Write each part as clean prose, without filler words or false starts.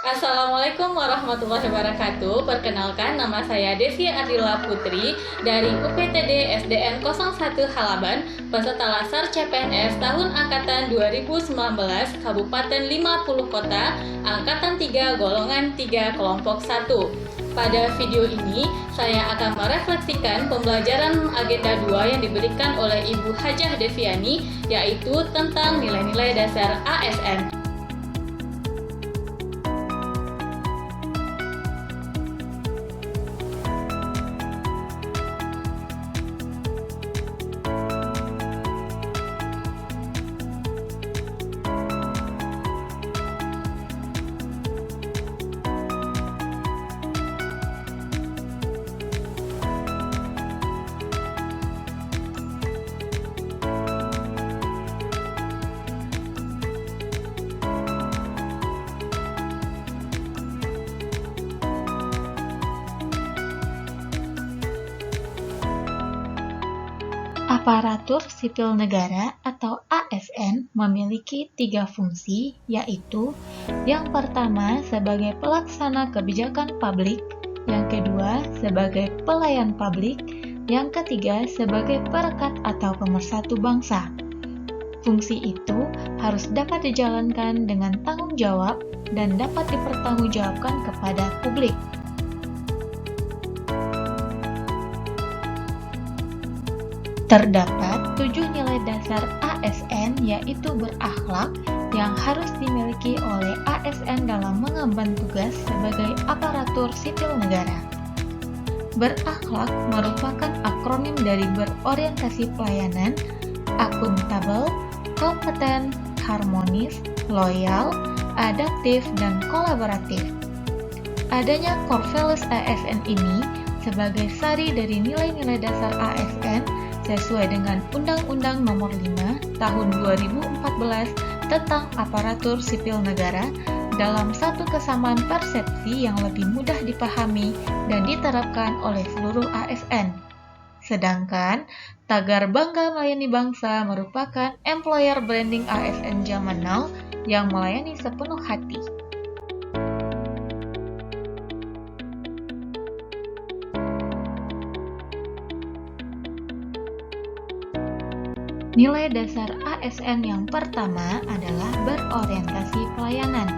Assalamualaikum warahmatullahi wabarakatuh. Perkenalkan, nama saya Devi Ardila Putri dari UPTD SDN 01 Halaban, peserta Lasar CPNS tahun angkatan 2019, Kabupaten 50 Kota, angkatan 3 golongan 3 kelompok 1. Pada video ini, saya akan merefleksikan pembelajaran agenda 2 yang diberikan oleh Ibu Hajah Deviani, yaitu tentang nilai-nilai dasar ASN. Aparatur sipil negara atau ASN memiliki 3 fungsi, yaitu yang pertama sebagai pelaksana kebijakan publik, yang kedua sebagai pelayan publik, yang ketiga sebagai perekat atau pemersatu bangsa. Fungsi itu harus dapat dijalankan dengan tanggung jawab dan dapat dipertanggungjawabkan kepada publik. Terdapat 7 nilai dasar ASN, yaitu berakhlak, yang harus dimiliki oleh ASN dalam mengemban tugas sebagai aparatur sipil negara. Berakhlak merupakan akronim dari berorientasi pelayanan, akuntabel, kompeten, harmonis, loyal, adaptif, dan kolaboratif. Adanya core values ASN ini sebagai sari dari nilai-nilai dasar ASN sesuai dengan Undang-Undang Nomor 5 Tahun 2014 tentang Aparatur Sipil Negara dalam satu kesamaan persepsi yang lebih mudah dipahami dan diterapkan oleh seluruh ASN. Sedangkan tagar Bangga Melayani Bangsa merupakan employer branding ASN zaman now yang melayani sepenuh hati. Nilai dasar ASN yang pertama adalah berorientasi pelayanan,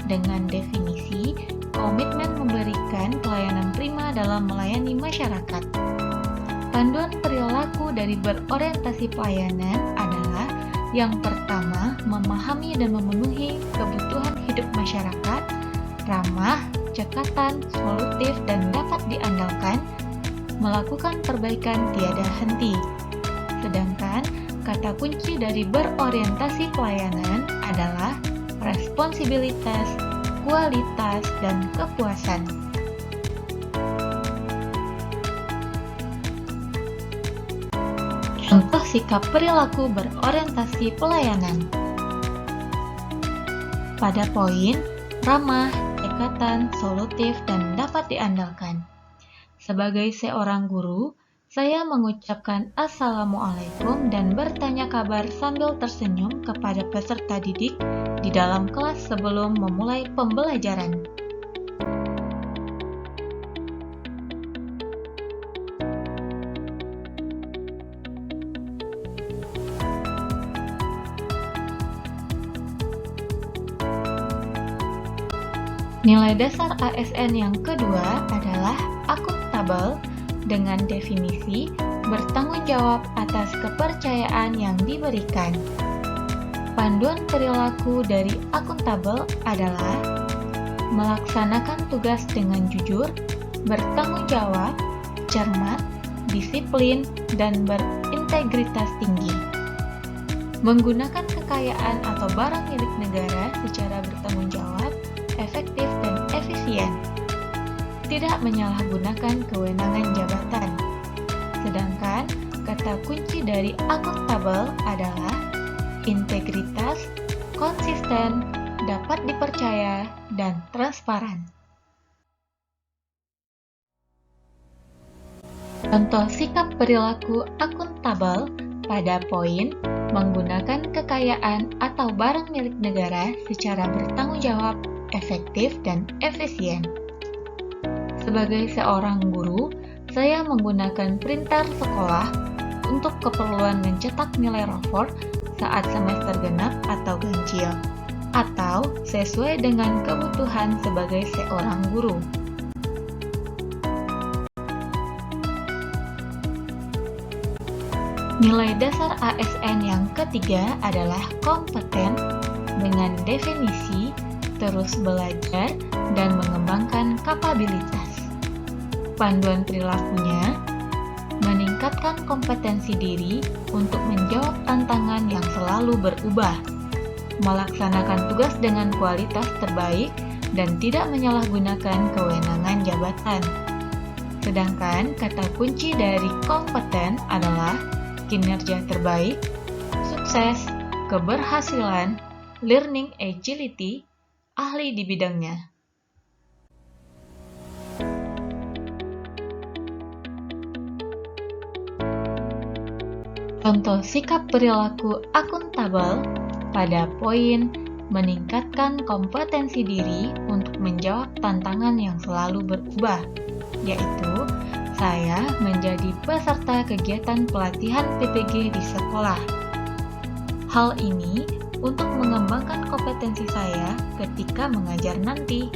dengan definisi komitmen memberikan pelayanan prima dalam melayani masyarakat. Panduan perilaku dari berorientasi pelayanan adalah yang pertama, memahami dan memenuhi kebutuhan hidup masyarakat, ramah, cekatan, solutif, dan dapat diandalkan, melakukan perbaikan tiada henti. Sedangkan kata kunci dari berorientasi pelayanan adalah responsibilitas, kualitas, dan kepuasan. Contoh sikap perilaku berorientasi pelayanan. Pada poin ramah, cekatan, solutif, dan dapat diandalkan. Sebagai seorang guru, saya mengucapkan Assalamualaikum dan bertanya kabar sambil tersenyum kepada peserta didik di dalam kelas sebelum memulai pembelajaran. Nilai dasar ASN yang kedua adalah akuntabel, dengan definisi bertanggung jawab atas kepercayaan yang diberikan. Panduan perilaku dari akuntabel adalah melaksanakan tugas dengan jujur, bertanggung jawab, cermat, disiplin, dan berintegritas tinggi. Menggunakan kekayaan atau barang milik negara secara bertanggung jawab, efektif, dan efisien. Tidak menyalahgunakan kewenangan jabatan. Sedangkan kata kunci dari akuntabel adalah integritas, konsisten, dapat dipercaya, dan transparan. Contoh sikap perilaku akuntabel pada poin menggunakan kekayaan atau barang milik negara secara bertanggung jawab, efektif, dan efisien. Sebagai seorang guru, saya menggunakan printer sekolah untuk keperluan mencetak nilai rapor saat semester genap atau ganjil, atau sesuai dengan kebutuhan sebagai seorang guru. Nilai dasar ASN yang ketiga adalah kompeten dengan definisi terus belajar dan mengembangkan kapabilitas. Panduan perilakunya meningkatkan kompetensi diri untuk menjawab tantangan yang selalu berubah, melaksanakan tugas dengan kualitas terbaik, dan tidak menyalahgunakan kewenangan jabatan. Sedangkan kata kunci dari kompeten adalah kinerja terbaik, sukses, keberhasilan, learning agility, ahli di bidangnya. Contoh sikap perilaku akuntabel pada poin meningkatkan kompetensi diri untuk menjawab tantangan yang selalu berubah, yaitu saya menjadi peserta kegiatan pelatihan PPG di sekolah. Hal ini untuk mengembangkan kompetensi saya ketika mengajar nanti.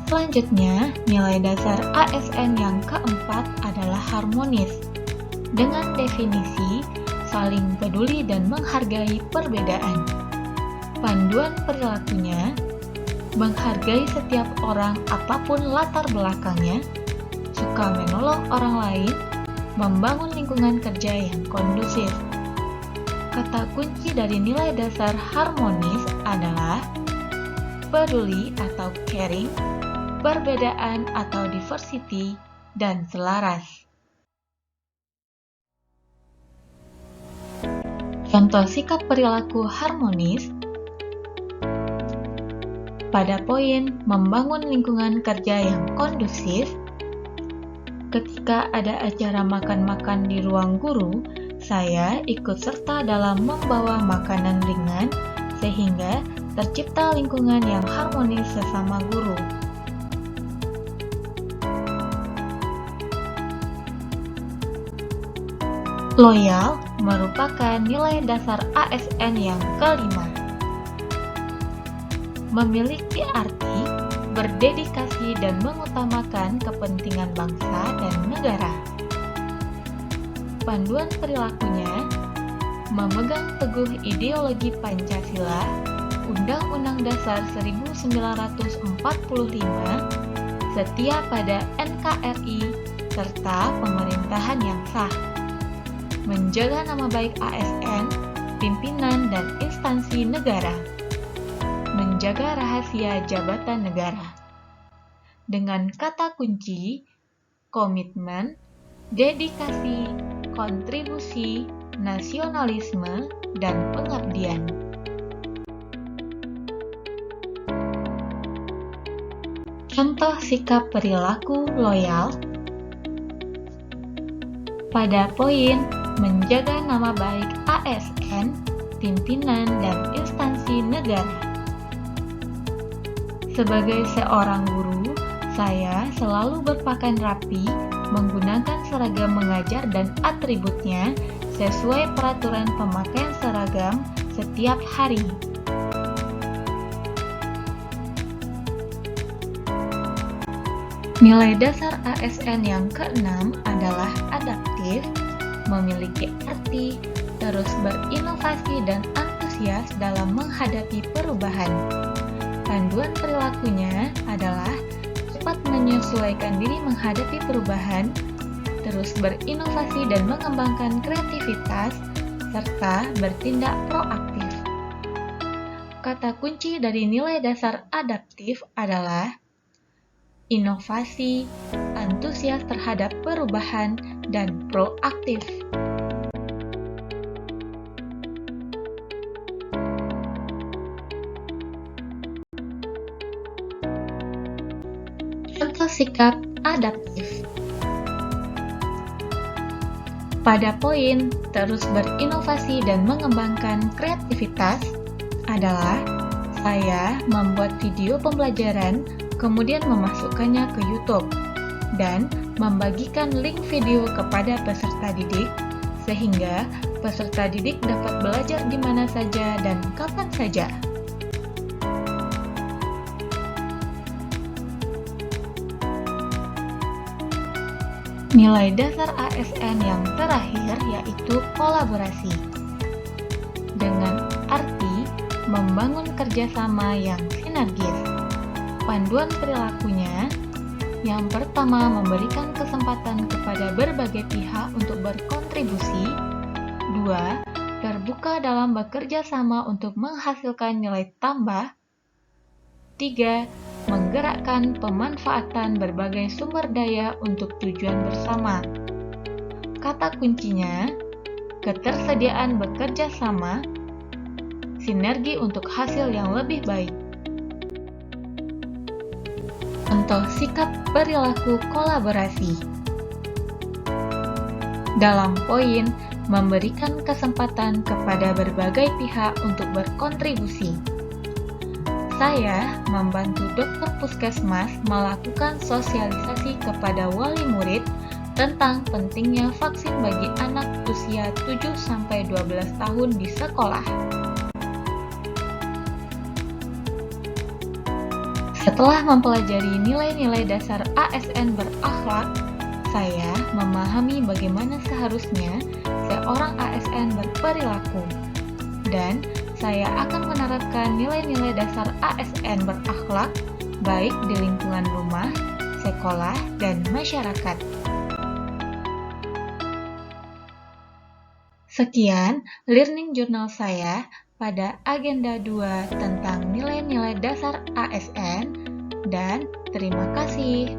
Selanjutnya, nilai dasar ASN yang keempat adalah harmonis, dengan definisi saling peduli dan menghargai perbedaan. Panduan perilakunya menghargai setiap orang apapun latar belakangnya, suka menolong orang lain, membangun lingkungan kerja yang kondusif. Kata kunci dari nilai dasar harmonis adalah peduli atau caring, perbedaan atau diversity, dan selaras. Contoh sikap perilaku harmonis pada poin membangun lingkungan kerja yang kondusif. Ketika ada acara makan-makan di ruang guru, saya ikut serta dalam membawa makanan ringan sehingga tercipta lingkungan yang harmonis sesama guru. Loyal merupakan nilai dasar ASN yang kelima. Memiliki arti berdedikasi dan mengutamakan kepentingan bangsa dan negara. Panduan perilakunya memegang teguh ideologi Pancasila, Undang-Undang Dasar 1945, setia pada NKRI, serta pemerintahan yang sah. Menjaga nama baik ASN, pimpinan dan instansi negara. Menjaga rahasia jabatan negara. Dengan kata kunci, komitmen, dedikasi, kontribusi, nasionalisme, dan pengabdian. Contoh sikap perilaku loyal pada poin menjaga nama baik ASN, pimpinan, dan instansi negara. Sebagai seorang guru, saya selalu berpakaian rapi, menggunakan seragam mengajar dan atributnya sesuai peraturan pemakaian seragam setiap hari. Nilai dasar ASN yang keenam adalah adaptif, memiliki arti, terus berinovasi dan antusias dalam menghadapi perubahan. Panduan perilakunya adalah cepat menyesuaikan diri menghadapi perubahan, terus berinovasi dan mengembangkan kreativitas, serta bertindak proaktif. Kata kunci dari nilai dasar adaptif adalah inovasi, antusias terhadap perubahan, dan proaktif. Contoh sikap adaptif. Pada poin terus berinovasi dan mengembangkan kreativitas adalah saya membuat video pembelajaran, kemudian memasukkannya ke YouTube, dan membagikan link video kepada peserta didik, sehingga peserta didik dapat belajar di mana saja dan kapan saja. Nilai dasar ASN yang terakhir yaitu kolaborasi, dengan arti membangun kerjasama yang sinergis. Panduan perilakunya, yang pertama memberikan kesempatan kepada berbagai pihak untuk berkontribusi. 2. Terbuka dalam bekerja sama untuk menghasilkan nilai tambah. 3. Menggerakkan pemanfaatan berbagai sumber daya untuk tujuan bersama. Kata kuncinya, ketersediaan bekerja sama, sinergi untuk hasil yang lebih baik. Contoh sikap perilaku kolaborasi. Dalam poin, memberikan kesempatan kepada berbagai pihak untuk berkontribusi. Saya membantu dokter puskesmas melakukan sosialisasi kepada wali murid tentang pentingnya vaksin bagi anak usia 7-12 tahun di sekolah. Setelah mempelajari nilai-nilai dasar ASN berakhlak, saya memahami bagaimana seharusnya seorang ASN berperilaku, dan saya akan menerapkan nilai-nilai dasar ASN berakhlak baik di lingkungan rumah, sekolah, dan masyarakat. Sekian learning journal saya pada agenda 2 tentang nilai-nilai dasar ASN, dan terima kasih.